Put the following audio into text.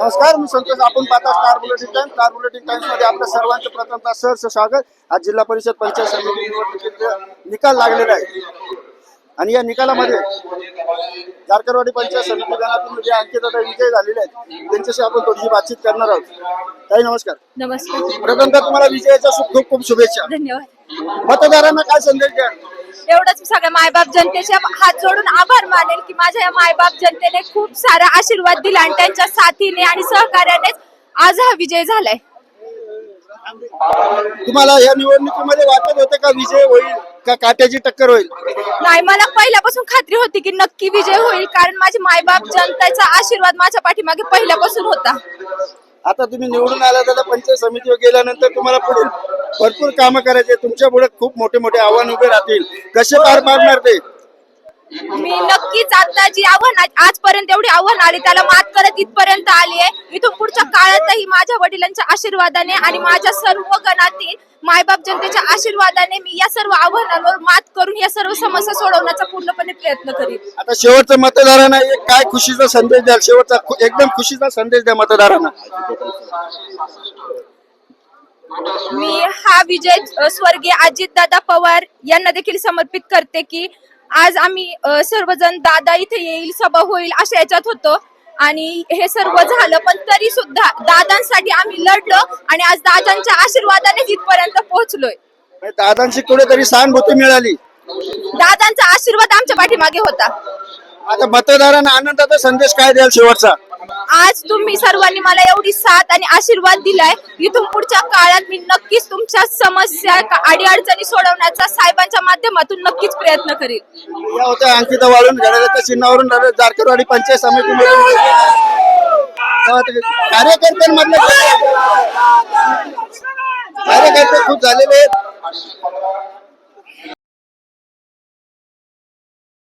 नमस्कार, मी संतोष. आपण पाहता star bulletin times. Star bulletin times मध्ये आपल्या सर्वांचं प्रथमतः सहर्ष स्वागत. आज जिल्हा परिषद पंचायत समिती निवडणुकीचे निकाल लागलेला आहे आणि या निकालामध्ये जारकरवाडी पंचायत समिती गणातून जे अंकितदादा विजय झालेले आहेत त्यांच्याशी आपण थोडीशी बातचीत करणार आहोत. ताई नमस्कार. नमस्कार. प्रथमतः तुम्हाला विजयाच्या खूप खूप शुभेच्छा. धन्यवाद. मतदारांना काय संदेश द्या? एवढंच सगळ्या मायबाप जनतेचे हात जोडून आभार मानेल की माझ्या या मायबाप जनतेने खूप सारा आशीर्वाद दिला आणि त्यांच्या साथीने आणि सहकार्यानेच आज हा विजय झालाय. तुम्हाला या निवडणुकीमध्ये वाटत होते का विजय होईल का काट्याची टक्कर होईल? नाही, मला पहिल्यापासून खात्री होती की नक्की विजय होईल, कारण माझे मायबाप जनतेचा आशीर्वाद माझ्या पाठीमागे पहिल्यापासून होता. आता तुम्ही निवडून आला तर पंचायत समितीवर गेल्यानंतर तुम्हाला पुढे भरपूर कामं करायचे. तुमच्या पुढे खूप मोठे मोठे आव्हान उभे राहतील. कसे पार पाडणार ते? मी नक्कीच आता जी आव्हान आजपर्यंत एवढी आव्हान आली त्याला मात करत इथपर्यंत आली आहे. इथून पुढच्या काळातही माझ्या वडिलांच्या आशीर्वादाने आणि माझ्या सर्व गणातील मायबाप जनतेच्या आशीर्वादाने मी या सर्व आव्हानांवर मात करून या सर्व समस्या सोडवण्याचा पूर्णपणे प्रयत्न करीन. आता शेवटचं मतदारांना एक काय खुशीचा संदेश द्याल? शेवटचा एकदम खुशीचा संदेश द्या मतदारांना. मी हा विजय स्वर्गीय अजितदादा पवार यांना देखील समर्पित करते की आज आम्ही सर्वजण दादा इथे येईल, सभा होईल अशा याच्यात होतो आणि हे सर्व झालं, पण तरी सुद्धा दादांसाठी आम्ही लढलो आणि आज दादांच्या आशीर्वादाने इथपर्यंत पोहोचलोय. दादांची कुठेतरी सहानुभूती मिळाली. दादांचा आशीर्वाद आमच्या पाठीमागे होता. आता मतदारांना आनंदाचा संदेश काय द्याल शेवटचा? आज तुम्ही सर्वांनी मला एवढी साथ आणि आशीर्वाद दिलाय. इथून पुढच्या काळात मी नक्कीच तुमच्या समस्या अडीअडचणी सोडवण्याचा साहेबांच्या माध्यमातून नक्कीच प्रयत्न करेल. या होत्या अंकिता वाळून घड्याळाच्या चिन्हावरून जारकरवाडी पंचायत समितीमध्ये कार्यकर्ते खूप झालेले आहेत.